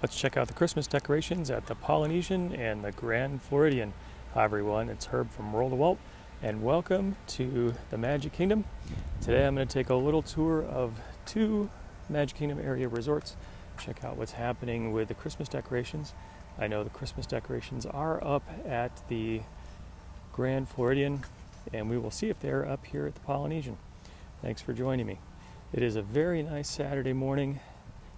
Let's check out the Christmas decorations at the Polynesian and the Grand Floridian. Hi everyone, it's Herb from World of Walt, and welcome to the Magic Kingdom. Today I'm going to take a little tour of two Magic Kingdom area resorts, check out what's happening with the Christmas decorations. I know the Christmas decorations are up at the Grand Floridian, and we will see if they're up here at the Polynesian. Thanks for joining me. It is a very nice Saturday morning.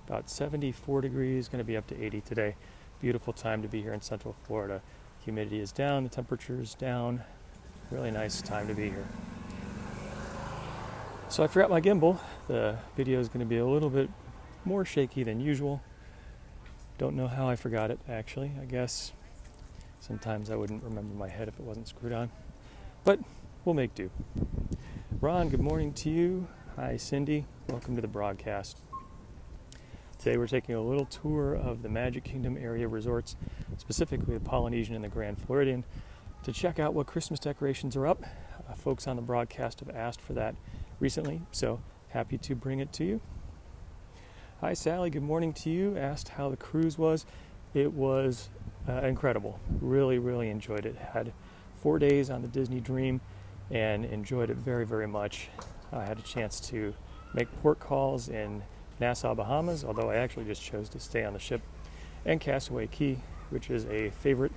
About 74 degrees, going to be up to 80 today. Beautiful time to be here in Central Florida. Humidity is down, the temperature is down. Really nice time to be here. So I forgot my gimbal. The video is going to be a little bit more shaky than usual. Don't know how I forgot it, actually. I guess sometimes I wouldn't remember my head if it wasn't screwed on. But we'll make do. Ron, good morning to you. Hi, Cindy. Welcome to the broadcast. Today we're taking a little tour of the Magic Kingdom area resorts, specifically the Polynesian and the Grand Floridian, to check out what Christmas decorations are up. Folks on the broadcast have asked for that recently, so happy to bring it to you. Hi Sally, good morning to you. Asked how the cruise was. It was incredible. Really enjoyed it. Had 4 days on the Disney Dream and enjoyed it very, very much. I had a chance to make port calls in Nassau, Bahamas, although I actually just chose to stay on the ship, and Castaway Cay, which is a favorite.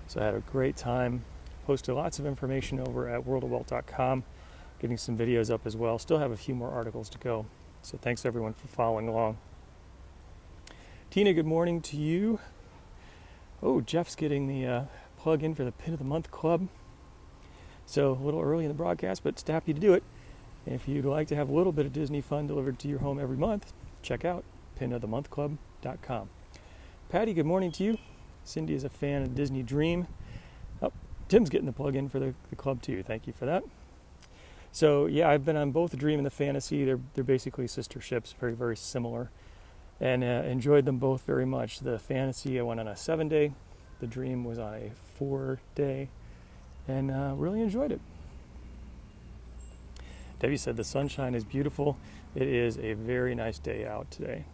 So I had a great time. Posted lots of information over at worldofwalt.com, getting some videos up as well. Still have a few more articles to go. So thanks everyone for following along. Tina, good morning to you. Oh, Jeff's getting the plug in for the Pin of the Month Club. So a little early in the broadcast, but it's happy to do it. If you'd like to have a little bit of Disney fun delivered to your home every month, check out pinofthemonthclub.com. Patty, good morning to you. Cindy is a fan of Disney Dream. Oh, Tim's getting the plug in for the club too. Thank you for that. So yeah, I've been on both the Dream and the Fantasy. They're basically sister ships, very similar, and enjoyed them both very much. The Fantasy I went on a 7-day. The Dream was on a 4-day, and really enjoyed it. Debbie said the sunshine is beautiful. It is a very nice day out today.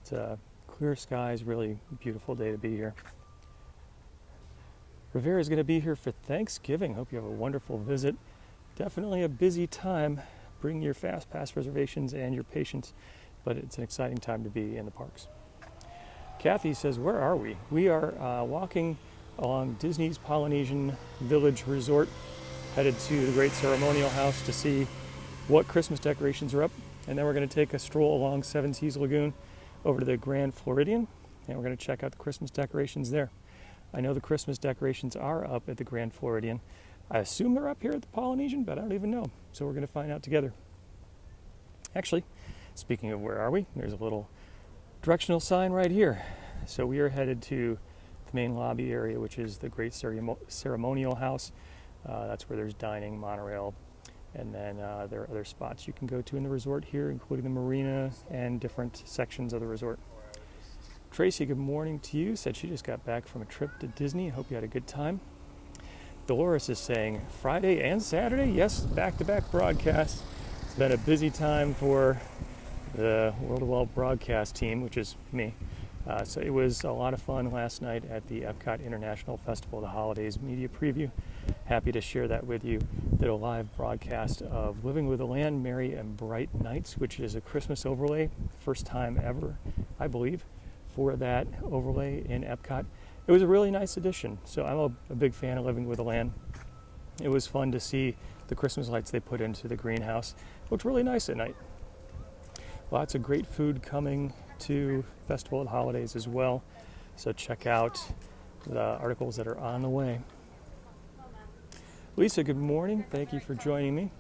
It's clear skies, really beautiful day to be here. Rivera is going to be here for Thanksgiving. Hope you have a wonderful visit. Definitely a busy time. Bring your fast pass reservations and your patience, but it's an exciting time to be in the parks. Kathy says, where are we? We are walking along Disney's Polynesian Village Resort, headed to the Great Ceremonial House to see what Christmas decorations are up, and then we're going to take a stroll along Seven Seas Lagoon over to the Grand Floridian, and we're going to check out the Christmas decorations there. I know the Christmas decorations are up at the Grand Floridian. I assume they're up here at the Polynesian, but I don't even know, so we're going to find out together. Actually, speaking of where are we, there's a little directional sign right here. So we are headed to the main lobby area, which is the Great Ceremonial House. That's where there's dining, monorail, and then there are other spots you can go to in the resort here, including the marina and different sections of the resort. Tracy, good morning to you. Said she just got back from a trip to Disney. I hope you had a good time. Dolores is saying Friday and Saturday. Yes, back-to-back broadcasts. It's been a busy time for the World of Walt broadcast team, which is me. So it was a lot of fun last night at the Epcot International Festival of the Holidays media preview. Happy to share that with you. Did a live broadcast of Living with the Land, Merry and Bright Nights, which is a Christmas overlay. First time ever, I believe, for that overlay in Epcot. It was a really nice addition. So I'm a big fan of Living with the Land. It was fun to see the Christmas lights they put into the greenhouse. Looked really nice at night. Lots of great food coming to Festival of the Holidays as well. So check out the articles that are on the way. Lisa, good morning. Thank you for joining me.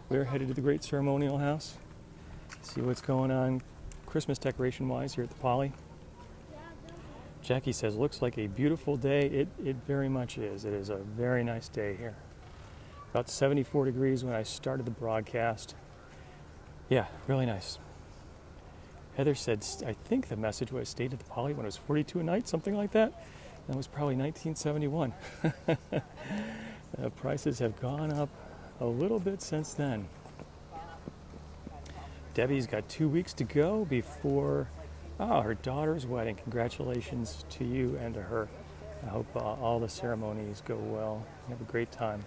We're headed to the Great Ceremonial House. See what's going on Christmas decoration-wise here at the Poly. Jackie says, looks like a beautiful day. It very much is. It is a very nice day here. About 74 degrees when I started the broadcast. Yeah, really nice. Heather said, I think the message was stayed at the Poly when it was 42 a night, something like that. That was probably 1971. Prices have gone up a little bit since then. Debbie's got 2 weeks to go before Oh, her daughter's wedding. Congratulations to you and to her. I hope all the ceremonies go well. Have a great time.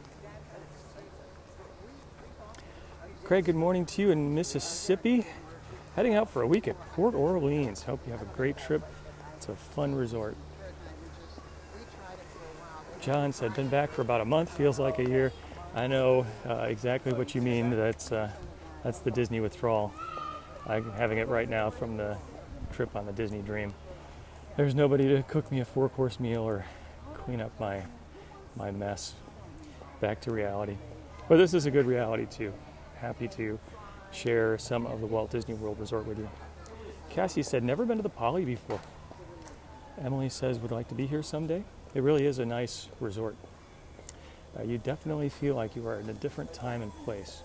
Craig, good morning to you in Mississippi. Heading out for a week at Port Orleans. Hope you have a great trip. It's a fun resort. John said, been back for about a month, feels like a year. I know exactly what you mean. That's the Disney withdrawal. I'm having it right now from the trip on the Disney Dream. There's nobody to cook me a 4-course meal or clean up my mess. Back to reality. But this is a good reality too. Happy to share some of the Walt Disney World Resort with you. Cassie said, never been to the Poly before. Emily says, would like to be here someday. It really is a nice resort. You definitely feel like you are in a different time and place.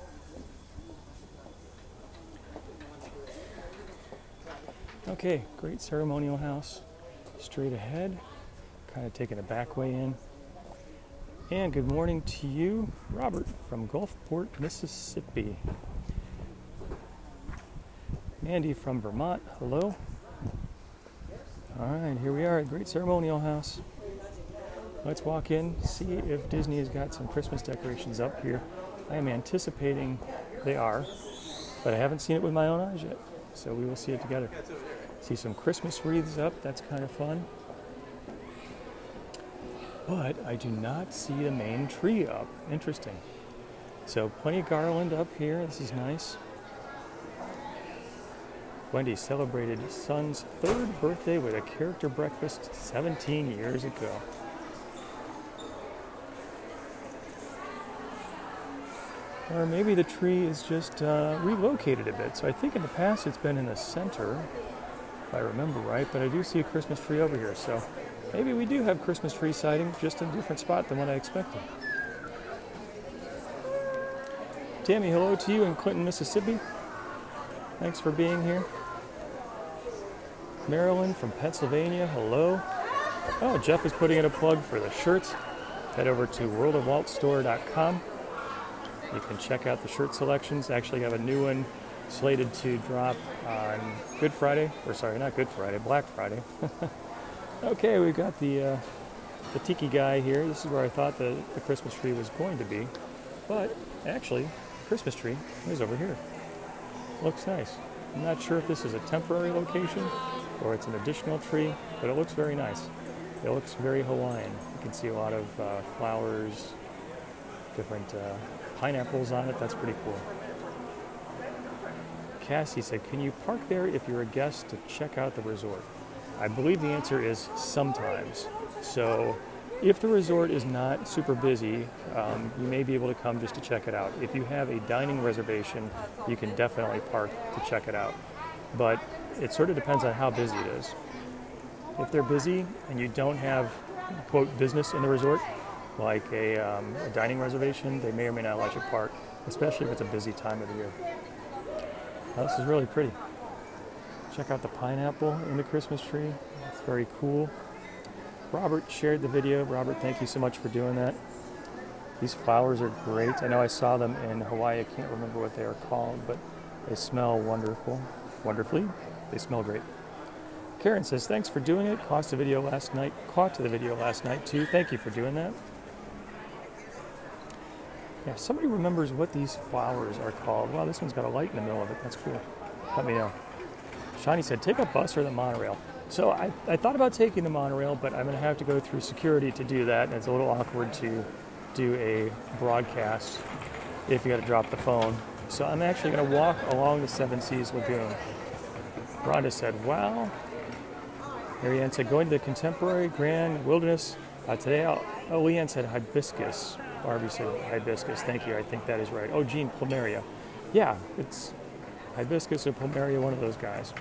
Okay, great ceremonial house. Straight ahead, kind of taking a back way in. And good morning to you, Robert from Gulfport, Mississippi. Mandy from Vermont, hello. All right, here we are at Great Ceremonial House. Let's walk in, see if Disney has got some Christmas decorations up here. I am anticipating they are, but I haven't seen it with my own eyes yet, so we will see it together. See some Christmas wreaths up, that's kind of fun. But I do not see the main tree up. Interesting. So plenty of garland up here. This is nice. Wendy celebrated son's 3rd birthday with a character breakfast 17 years ago. Or maybe the tree is just relocated a bit. So I think in the past it's been in the center, if I remember right, but I do see a Christmas tree over here. So maybe we do have Christmas tree sighting, just in a different spot than what I expected. Tammy, hello to you in Clinton, Mississippi. Thanks for being here. Marilyn from Pennsylvania, hello. Oh, Jeff is putting in a plug for the shirts. Head over to worldofwaltstore.com. You can check out the shirt selections. Actually have a new one slated to drop on Good Friday, or sorry, not Good Friday, Black Friday. Okay, we've got the tiki guy here. This is where I thought the Christmas tree was going to be, but actually, the Christmas tree is over here. Looks nice. I'm not sure if this is a temporary location or it's an additional tree, but it looks very nice. It looks very Hawaiian. You can see a lot of flowers, different pineapples on it. That's pretty cool. Cassie said, can you park there if you're a guest to check out the resort? I believe the answer is sometimes. So if the resort is not super busy, you may be able to come just to check it out. If you have a dining reservation, you can definitely park to check it out. But it sort of depends on how busy it is. If they're busy and you don't have, quote, business in the resort, like a dining reservation, they may or may not let you park, especially if it's a busy time of the year. Now, this is really pretty. Check out the pineapple in the Christmas tree. It's very cool. Robert shared the video. Robert, thank you so much for doing that. These flowers are great. I know I saw them in Hawaii. I can't remember what they are called, but they smell wonderfully. They smell great. Karen says, thanks for doing it. Caught to the video last night too. Thank you for doing that. Yeah, if somebody remembers what these flowers are called. Wow, this one's got a light in the middle of it. That's cool. Let me know. Shani said, take a bus or the monorail. So I thought about taking the monorail, but I'm going to have to go through security to do that, and it's a little awkward to do a broadcast if you got to drop the phone. So I'm actually going to walk along the Seven Seas Lagoon. Rhonda said, wow. Marianne said, going to the Contemporary Grand Wilderness. Today, Leanne said hibiscus. Barbie said hibiscus. Thank you. I think that is right. Oh, Jean, plumeria. Yeah, it's hibiscus or plumeria, one of those guys.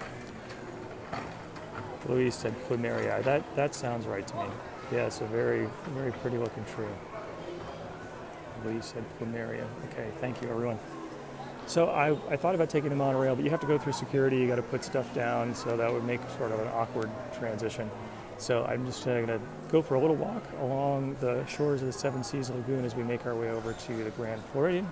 Louise said plumeria. That sounds right to me. Yeah, it's a very, very pretty looking tree. Louise said plumeria. Okay, thank you, everyone. So I thought about taking the monorail, but you have to go through security. You got to put stuff down, so that would make sort of an awkward transition. So I'm just going to go for a little walk along the shores of the Seven Seas Lagoon as we make our way over to the Grand Floridian.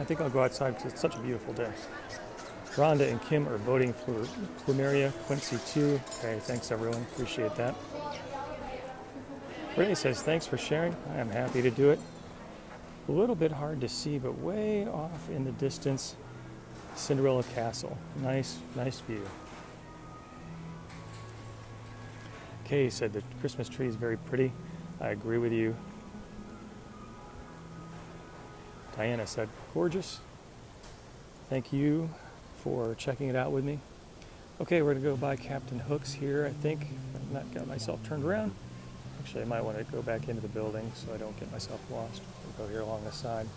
I think I'll go outside because it's such a beautiful day. Rhonda and Kim are voting for Plumeria, Quincy too. Okay, thanks everyone, appreciate that. Renee says, thanks for sharing. I am happy to do it. A little bit hard to see, but way off in the distance, Cinderella Castle. Nice view. Kay said the Christmas tree is very pretty. I agree with you. Diana said, gorgeous. Thank you for checking it out with me. Okay, we're going to go by Captain Hook's here, I think. I've not got myself turned around. Actually, I might want to go back into the building so I don't get myself lost. We'll go here along the side.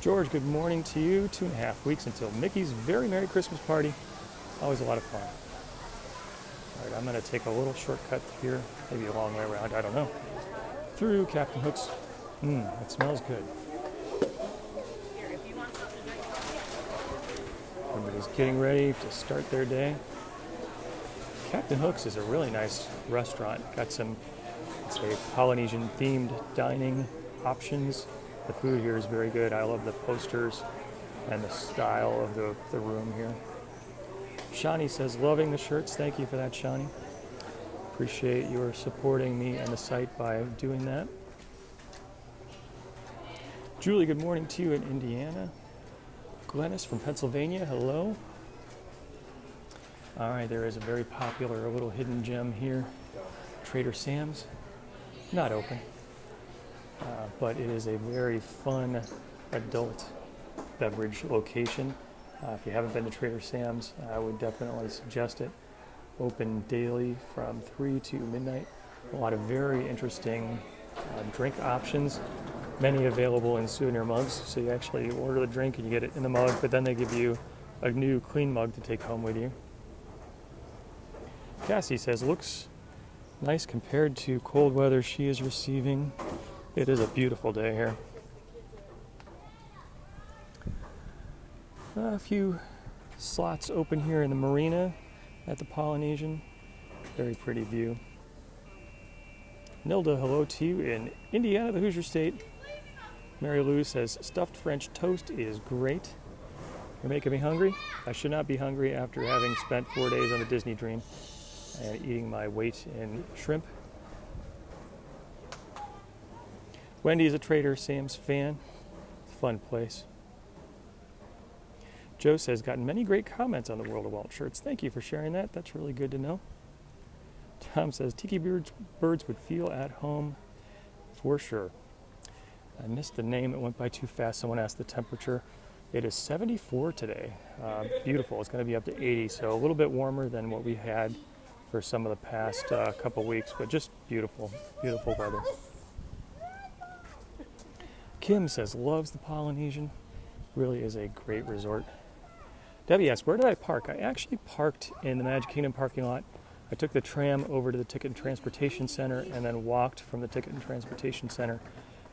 George, good morning to you. 2.5 weeks until Mickey's very Merry Christmas party. Always a lot of fun. All right, I'm going to take a little shortcut here, maybe a long way around, I don't know. Through Captain Hook's. It smells good. Everybody's getting ready to start their day. Captain Hook's is a really nice restaurant. Got some, say, Polynesian themed dining options. The food here is very good. I love the posters and the style of the room here. Shani says, loving the shirts. Thank you for that, Shani. Appreciate your supporting me and the site by doing that. Julie, good morning to you in Indiana. Glennis from Pennsylvania, hello. All right, there is a very popular little hidden gem here. Trader Sam's, not open, but it is a very fun adult beverage location. If you haven't been to Trader Sam's, I would definitely suggest it. Open daily from 3 to midnight. A lot of very interesting drink options, many available in souvenir mugs. So you actually order the drink and you get it in the mug, but then they give you a new clean mug to take home with you. Cassie says, looks nice compared to cold weather she is receiving. It is a beautiful day here. A few slots open here in the marina at the Polynesian. Very pretty view. Nilda, hello to you in Indiana, the Hoosier State. Mary Lou says, stuffed French toast is great. You're making me hungry. I should not be hungry after having spent 4 days on the Disney Dream and eating my weight in shrimp. Wendy is a Trader Sam's fan. It's a fun place. Joe says, gotten many great comments on the World of Walt shirts. Thank you for sharing that. That's really good to know. Tom says, tiki birds would feel at home for sure. I missed the name. It went by too fast. Someone asked the temperature. It is 74 today. Beautiful. It's going to be up to 80, so a little bit warmer than what we had for some of the past couple weeks, but just beautiful, beautiful weather. Kim says, loves the Polynesian. Really is a great resort. Debbie asks, where did I park? I actually parked in the Magic Kingdom parking lot. I took the tram over to the Ticket and Transportation Center and then walked from the Ticket and Transportation Center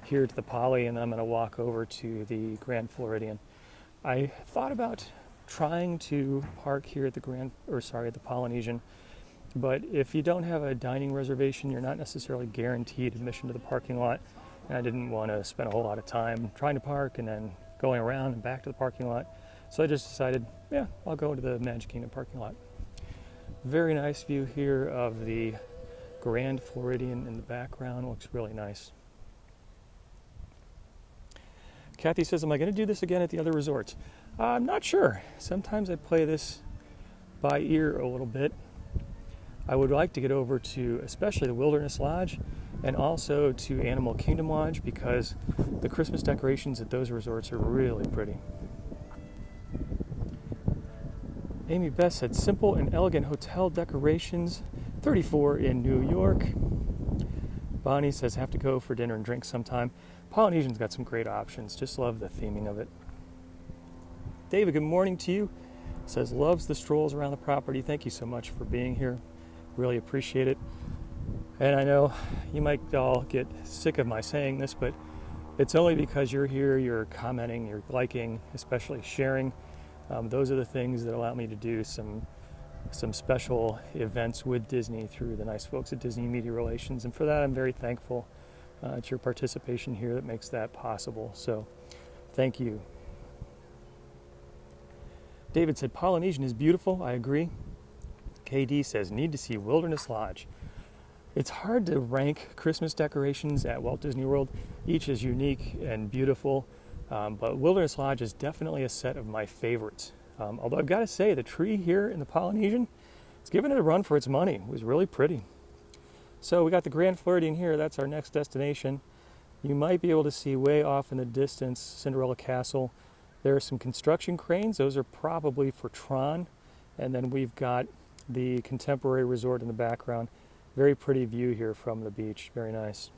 here to the Poly, and then I'm going to walk over to the Grand Floridian. I thought about trying to park here at the the Polynesian, but if you don't have a dining reservation, you're not necessarily guaranteed admission to the parking lot, and I didn't want to spend a whole lot of time trying to park and then going around and back to the parking lot. So I just decided, yeah, I'll go to the Magic Kingdom parking lot. Very nice view here of the Grand Floridian in the background. Looks really nice. Kathy says, am I going to do this again at the other resorts? I'm not sure. Sometimes I play this by ear a little bit. I would like to get over to especially the Wilderness Lodge and also to Animal Kingdom Lodge because the Christmas decorations at those resorts are really pretty. Amy Beth said, simple and elegant hotel decorations, 34 in New York. Bonnie says, have to go for dinner and drinks sometime. Polynesian's got some great options. Just love the theming of it. David, good morning to you. Says, loves the strolls around the property. Thank you so much for being here. Really appreciate it. And I know you might all get sick of my saying this, but it's only because you're here, you're commenting, you're liking, especially sharing. Those are the things that allow me to do some special events with Disney through the nice folks at Disney Media Relations. And for that, I'm very thankful. It's your participation here that makes that possible. So thank you. David said, Polynesian is beautiful. I agree. KD says, need to see Wilderness Lodge. It's hard to rank Christmas decorations at Walt Disney World. Each is unique and beautiful, but Wilderness Lodge is definitely a set of my favorites. Although I've got to say, the tree here in the Polynesian, it's given it a run for its money. It was really pretty. So we got the Grand Floridian here. That's our next destination. You might be able to see way off in the distance Cinderella Castle. There are some construction cranes. Those are probably for Tron. And then we've got the Contemporary Resort in the background. Very pretty view here from the beach. Very nice.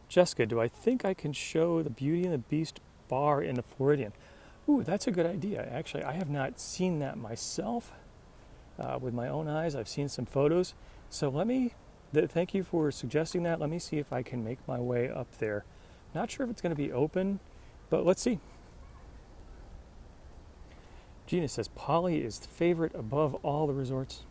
Jessica, do I think I can show the Beauty and the Beast bar in the Floridian? Ooh, that's a good idea. Actually, I have not seen that myself with my own eyes. I've seen some photos. So thank you for suggesting that. Let me see if I can make my way up there. Not sure if it's going to be open, but let's see. Gina says, Poly is the favorite above all the resorts.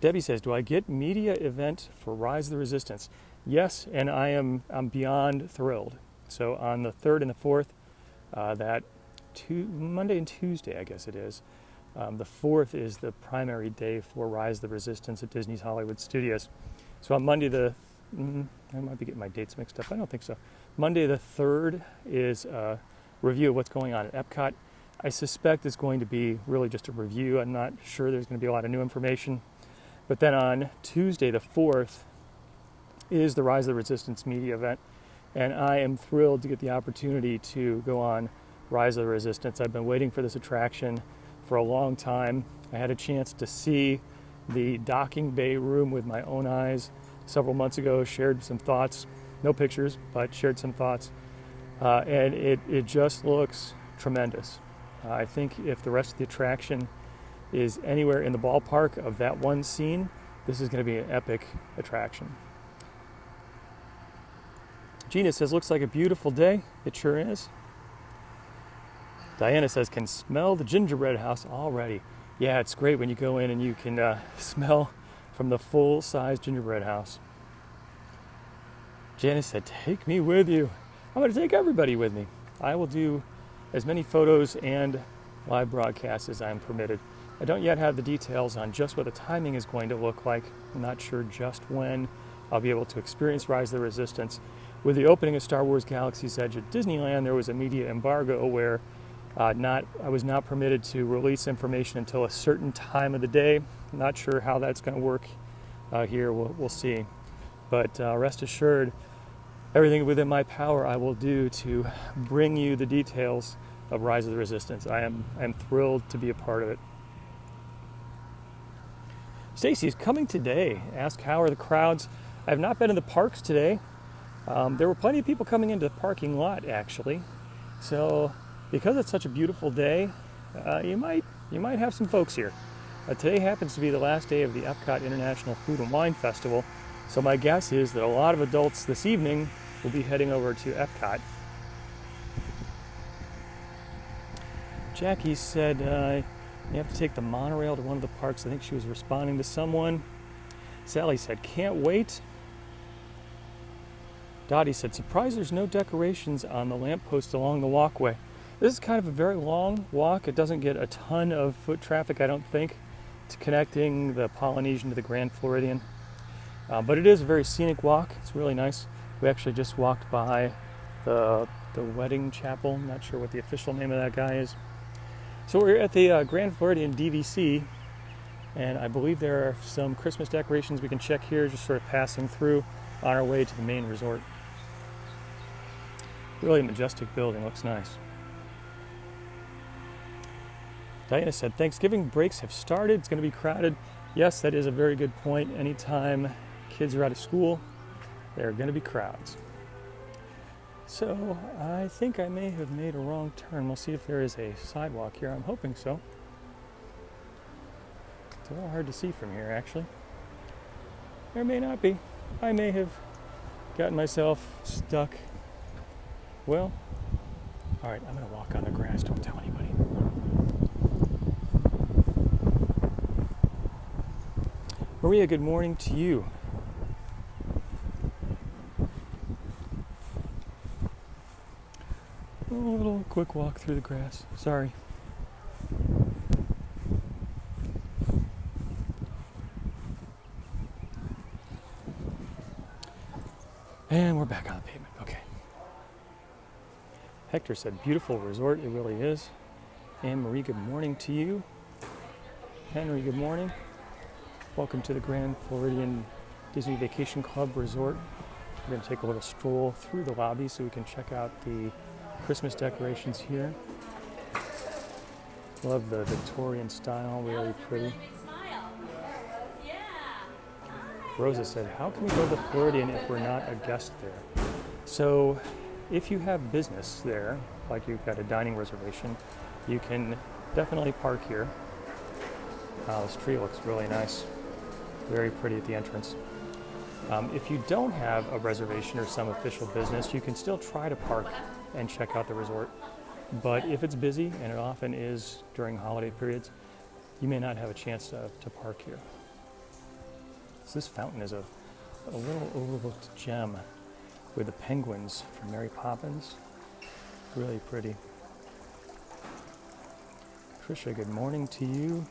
Debbie says, do I get media event for Rise of the Resistance? Yes, and I'm beyond thrilled. So on the 3rd and the 4th, Monday and Tuesday, I guess it is. The 4th is the primary day for Rise of the Resistance at Disney's Hollywood Studios. So on Monday I might be getting my dates mixed up. I don't think so. Monday the 3rd is a review of what's going on at Epcot. I suspect it's going to be really just a review. I'm not sure there's going to be a lot of new information. But then on Tuesday the 4th is the Rise of the Resistance media event. And I am thrilled to get the opportunity to go on Rise of the Resistance. I've been waiting for this attraction for a long time. I had a chance to see the docking bay room with my own eyes several months ago, shared some thoughts, no pictures, but shared some thoughts. And it just looks tremendous. I think if the rest of the attraction is anywhere in the ballpark of that one scene, this is going to be an epic attraction. Gina says, looks like a beautiful day. It sure is. Diana says, can smell the gingerbread house already. Yeah, it's great when you go in and you can smell from the full-size gingerbread house. Janice said, take me with you. I'm going to take everybody with me. I will do as many photos and live broadcasts as I'm permitted. I don't yet have the details on just what the timing is going to look like. I'm not sure just when I'll be able to experience Rise of the Resistance. With the opening of Star Wars Galaxy's Edge at Disneyland, there was a media embargo where I was not permitted to release information until a certain time of the day. I'm not sure how that's going to work here. We'll see. But rest assured, everything within my power I will do to bring you the details of Rise of the Resistance. I am thrilled to be a part of it. Stacy's coming today. Ask how are the crowds. I have not been in the parks today. There were plenty of people coming into the parking lot, actually. So because it's such a beautiful day, you might have some folks here. Today happens to be the last day of the Epcot International Food and Wine Festival. So my guess is that a lot of adults this evening will be heading over to Epcot. Jackie said you have to take the monorail to one of the parks. I think she was responding to someone. Sally said, can't wait. Dottie said, surprised there's no decorations on the lamppost along the walkway. This is kind of a very long walk. It doesn't get a ton of foot traffic, I don't think. It's connecting the Polynesian to the Grand Floridian. But it is a very scenic walk. It's really nice. We actually just walked by the wedding chapel. I'm not sure what the official name of that guy is. So we're at the Grand Floridian DVC, and I believe there are some Christmas decorations we can check here, just sort of passing through on our way to the main resort. Really majestic building, looks nice. Diana said, Thanksgiving breaks have started. It's going to be crowded. Yes, that is a very good point. Anytime kids are out of school, there are going to be crowds. So I think I may have made a wrong turn. We'll see if there is a sidewalk here. I'm hoping so. It's a little hard to see from here, actually. There may not be. I may have gotten myself stuck. Well, all right, I'm going to walk on the grass. Don't tell anybody. Maria, good morning to you. A little quick walk through the grass. Sorry. And we're back on the pavement. Okay. Hector said, beautiful resort. It really is. Anne Marie, good morning to you. Henry, good morning. Welcome to the Grand Floridian Disney Vacation Club Resort. We're going to take a little stroll through the lobby so we can check out the Christmas decorations here. Love the Victorian style, really pretty. Rosa said, how can we go to the Floridian if we're not a guest there? So if you have business there, like you've got a dining reservation, you can definitely park here. This tree looks really nice. Very pretty at the entrance. If you don't have a reservation or some official business, you can still try to park and check out the resort. But if it's busy, and it often is during holiday periods, you may not have a chance to park here. So this fountain is a little overlooked gem with the penguins from Mary Poppins. Really pretty. Trisha, good morning to you.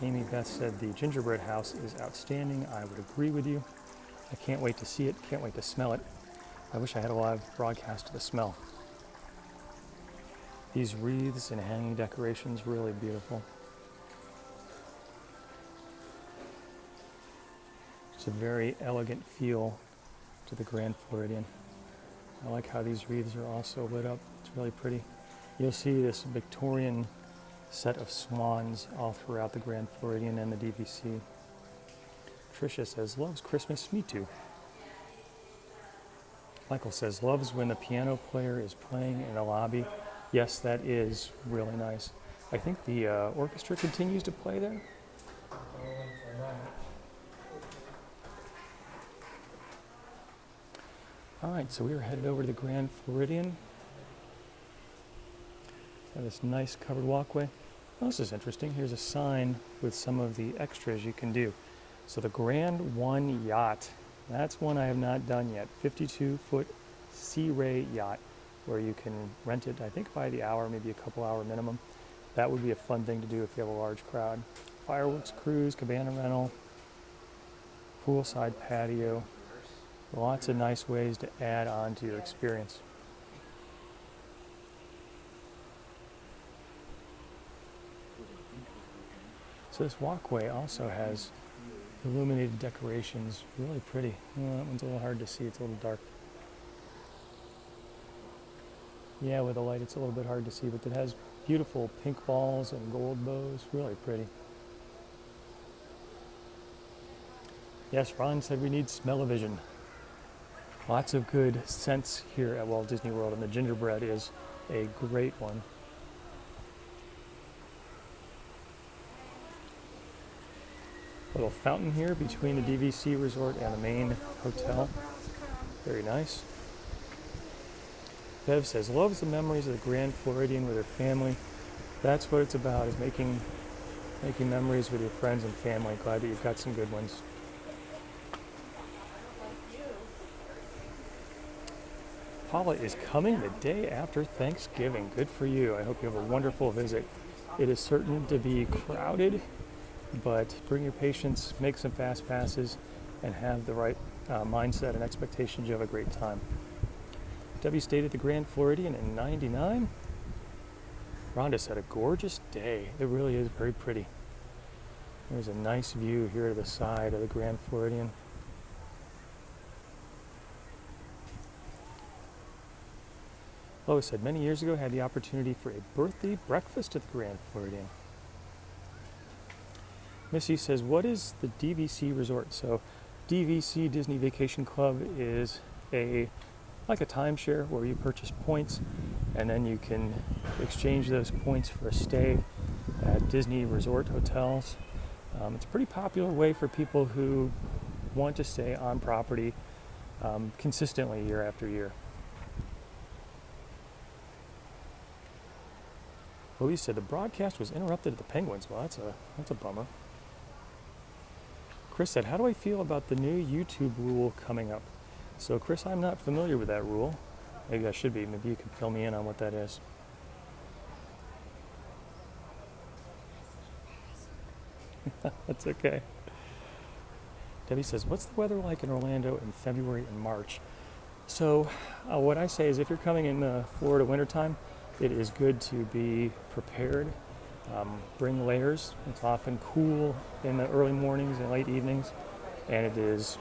Amy Beth said the gingerbread house is outstanding. I would agree with you. I can't wait to see it, can't wait to smell it. I wish I had a live broadcast of the smell. These wreaths and hanging decorations, really beautiful. It's a very elegant feel to the Grand Floridian. I like how these wreaths are also lit up. It's really pretty. You'll see this Victorian set of swans all throughout the Grand Floridian and the DVC. Tricia says, loves Christmas, me too. Michael says, loves when the piano player is playing in the lobby. Yes, that is really nice. I think the orchestra continues to play there. All right, so we are headed over to the Grand Floridian. Got this nice covered walkway. Oh, this is interesting. Here's a sign with some of the extras you can do. So the Grand One Yacht, that's one I have not done yet. 52-foot Sea Ray yacht where you can rent it, I think by the hour, maybe a couple hour minimum. That would be a fun thing to do if you have a large crowd. Fireworks cruise, cabana rental, poolside patio. Lots of nice ways to add on to your experience. So this walkway also has illuminated decorations, really pretty. Oh, that one's a little hard to see, it's a little dark. Yeah, with the light it's a little bit hard to see, but it has beautiful pink balls and gold bows, really pretty. Yes, Ron said we need smell-o-vision. Lots of good scents here at Walt Disney World, and the gingerbread is a great one. Little fountain here between the DVC Resort and the main hotel. Very nice. Bev says, loves the memories of the Grand Floridian with her family. That's what it's about, is making memories with your friends and family. Glad that you've got some good ones. Paula is coming the day after Thanksgiving. Good for you. I hope you have a wonderful visit. It is certain to be crowded, but bring your patience, make some fast passes, and have the right mindset and expectations. You have a great time. Debbie stayed at the Grand Floridian in '99. Rhonda said, a gorgeous day. It really is very pretty. There's a nice view here to the side of the Grand Floridian. Lois said, many years ago had the opportunity for a birthday breakfast at the Grand Floridian. Missy says, what is the DVC Resort? So DVC, Disney Vacation Club, is like a timeshare where you purchase points and then you can exchange those points for a stay at Disney resort hotels. It's a pretty popular way for people who want to stay on property consistently year after year. Louise said the broadcast was interrupted at the Penguins. Well, that's a bummer. Chris said, how do I feel about the new YouTube rule coming up? So Chris, I'm not familiar with that rule. Maybe I should be. Maybe you can fill me in on what that is. That's okay. Debbie says, what's the weather like in Orlando in February and March? So what I say is if you're coming in Florida wintertime, it is good to be prepared. Bring layers. It's often cool in the early mornings and late evenings, and it is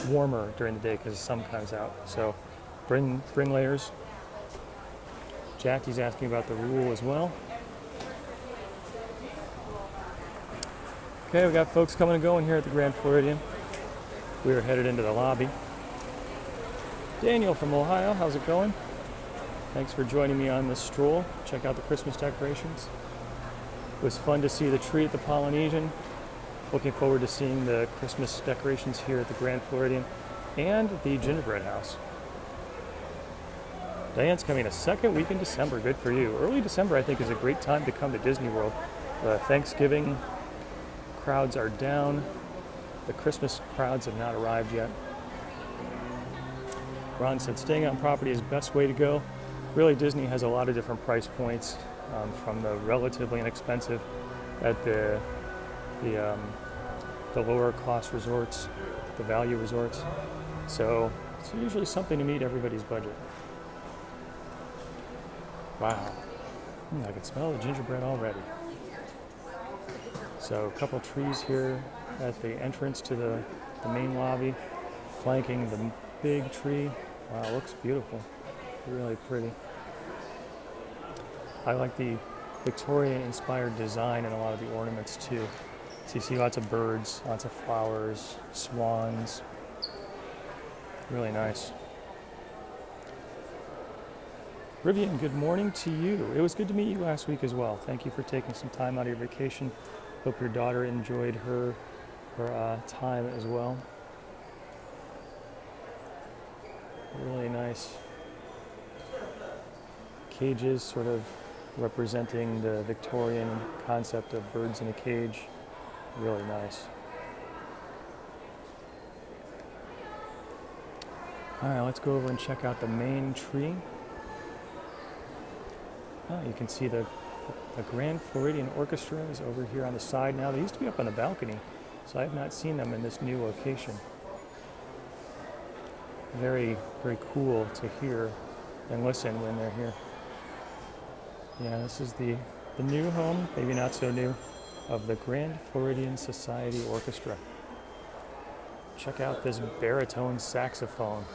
warmer during the day because the sun comes out. So bring layers. Jackie's asking about the rule as well. Okay, we got folks coming and going here at the Grand Floridian. We are headed into the lobby. Daniel from Ohio, how's it going? Thanks for joining me on this stroll. Check out the Christmas decorations. It was fun to see the tree at the Polynesian. Looking forward to seeing the Christmas decorations here at the Grand Floridian and the gingerbread house. Diane's coming a second week in December. Good for you. Early December, I think, is a great time to come to Disney World. Thanksgiving crowds are down. The Christmas crowds have not arrived yet. Ron said staying on property is the best way to go. Really, Disney has a lot of different price points, from the relatively inexpensive at the lower cost resorts, the value resorts. So it's usually something to meet everybody's budget. Wow, I can smell the gingerbread already. So a couple trees here at the entrance to the main lobby, flanking the big tree. Wow, it looks beautiful. Really pretty. I like the Victorian-inspired design in a lot of the ornaments too. So you see lots of birds, lots of flowers, swans. Really nice. Rivian, good morning to you. It was good to meet you last week as well. Thank you for taking some time out of your vacation. Hope your daughter enjoyed her time as well. Really nice cages, sort of representing the Victorian concept of birds in a cage. Really nice. All right, let's go over and check out the main tree. Oh, you can see the Grand Floridian Orchestra is over here on the side now. They used to be up on the balcony, so I have not seen them in this new location. Very, very cool to hear and listen when they're here. Yeah, this is the new home, maybe not so new, of the Grand Floridian Society Orchestra. Check out this baritone saxophone.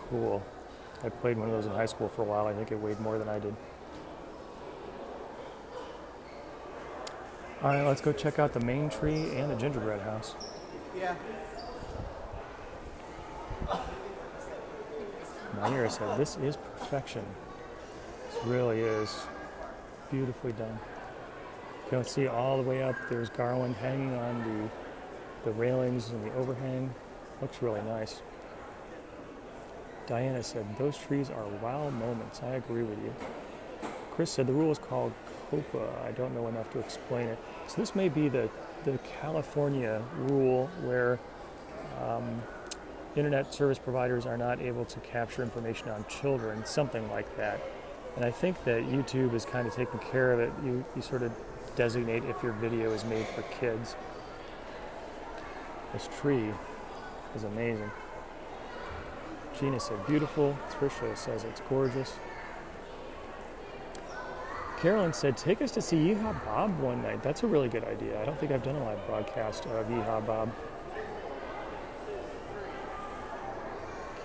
Cool. I played one of those in high school for a while. I think it weighed more than I did. All right, let's go check out the main tree and the gingerbread house. Yeah. Naira said, this is perfection. This really is beautifully done. You can see all the way up, there's garland hanging on the railings and the overhang. Looks really nice. Diana said, those trees are wow moments. I agree with you. Chris said, the rule is called COPA. I don't know enough to explain it. So this may be the California rule where internet service providers are not able to capture information on children, something like that. And I think that YouTube is kind of taking care of it. You sort of designate if your video is made for kids. This tree is amazing. Gina said, beautiful. Trisha says it's gorgeous. Carolyn said, take us to see Yeehaw Bob one night. That's a really good idea. I don't think I've done a live broadcast of Yeehaw Bob.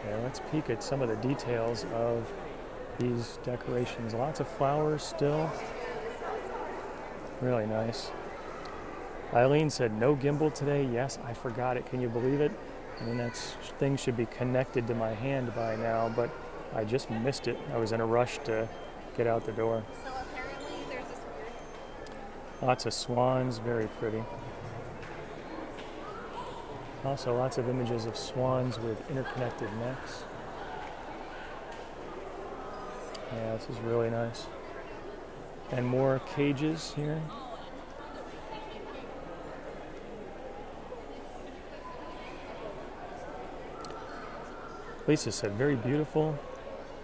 Okay, let's peek at some of the details of these decorations. Lots of flowers still. Really nice. Eileen said, no gimbal today. Yes, I forgot it. Can you believe it? I mean, that thing should be connected to my hand by now, but I just missed it. I was in a rush to get out the door. So apparently there's this weird... Lots of swans, very pretty. Also lots of images of swans with interconnected necks. Yeah, this is really nice. And more cages here. Lisa said, very beautiful.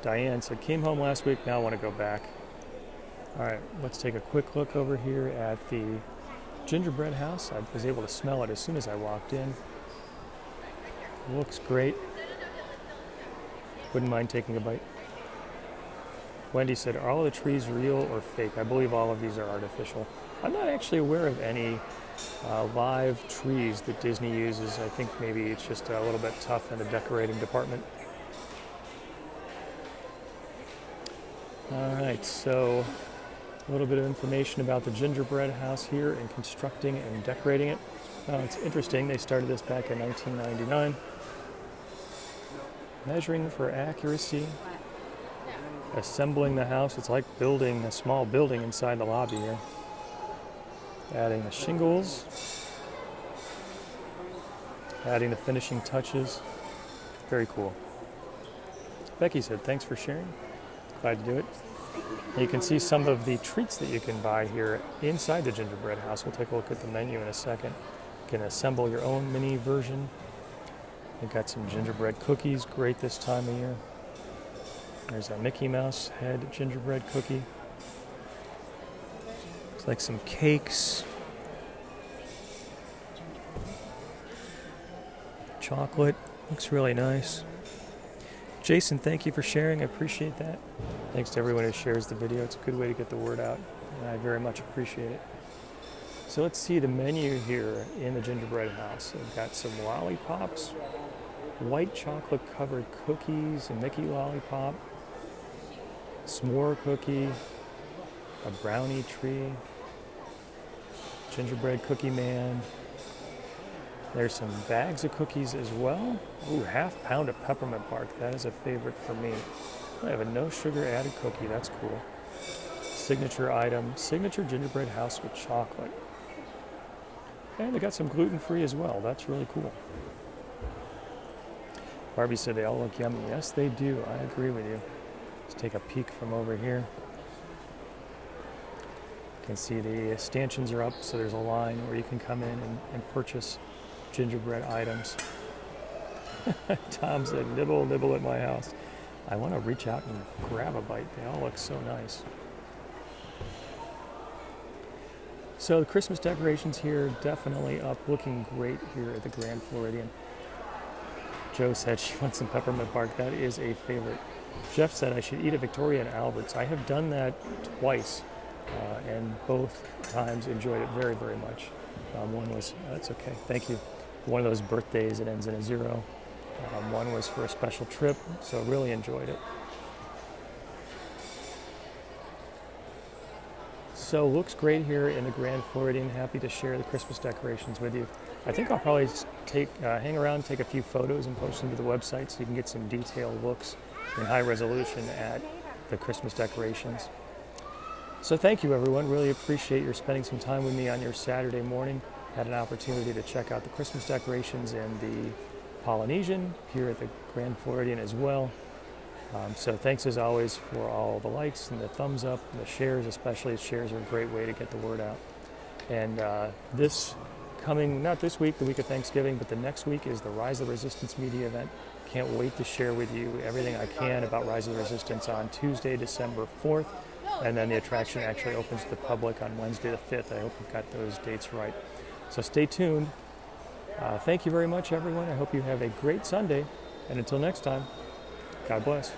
Diane said, came home last week, now I want to go back. All right, let's take a quick look over here at the gingerbread house. I was able to smell it as soon as I walked in. Looks great. Wouldn't mind taking a bite. Wendy said, are all the trees real or fake? I believe all of these are artificial. I'm not actually aware of any live trees that Disney uses. I think maybe it's just a little bit tough in the decorating department. All right, so a little bit of information about the gingerbread house here and constructing and decorating it. It's interesting, they started this back in 1999. Measuring for accuracy, assembling the house. It's like building a small building inside the lobby here. Adding the shingles, adding the finishing touches. Very cool. Becky said, thanks for sharing. Glad to do it. And you can see some of the treats that you can buy here inside the gingerbread house. We'll take a look at the menu in a second. You can assemble your own mini version. They've got some gingerbread cookies, great this time of year. There's a Mickey Mouse head gingerbread cookie. Looks like some cakes. Chocolate, looks really nice. Jason, thank you for sharing. I appreciate that. Thanks to everyone who shares the video. It's a good way to get the word out, and I very much appreciate it. So let's see the menu here in the gingerbread house. We've got some lollipops, white chocolate covered cookies, a Mickey lollipop, s'more cookie, a brownie tree, gingerbread cookie man. There's some bags of cookies as well. Ooh, half-pound of peppermint bark. That is a favorite for me. I have a no sugar added cookie. That's cool. Signature item, signature gingerbread house with chocolate. And they got some gluten-free as well. That's really cool. Barbie said they all look yummy. Yes, they do. I agree with you. Let's take a peek from over here. You can see the stanchions are up, so there's a line where you can come in and purchase gingerbread items. Tom said, nibble, nibble at my house. I want to reach out and grab a bite. They all look so nice. So the Christmas decorations here definitely up, looking great here at the Grand Floridian. Joe said she wants some peppermint bark. That is a favorite. Jeff said I should eat at Victoria and Albert's. I have done that twice, and both times enjoyed it very, very much. One was, that's okay, thank you. One of those birthdays that ends in a 0. One was for a special trip, so really enjoyed it. So looks great here in the Grand Floridian. Happy to share the Christmas decorations with you. I think I'll probably hang around, take a few photos and post them to the website so you can get some detailed looks in high resolution at the Christmas decorations. So thank you everyone, really appreciate your spending some time with me on your Saturday morning. Had an opportunity to check out the Christmas decorations and the Polynesian here at the Grand Floridian as well. So thanks as always for all the likes and the thumbs up and the shares, especially shares are a great way to get the word out. And this coming, not this week, the week of Thanksgiving, but the next week is the Rise of the Resistance media event. Can't wait to share with you everything I can about Rise of the Resistance on Tuesday, December 4th. And then the attraction actually opens to the public on Wednesday the 5th. I hope we've got those dates right. So stay tuned. Thank you very much, everyone. I hope you have a great Sunday. And until next time, God bless.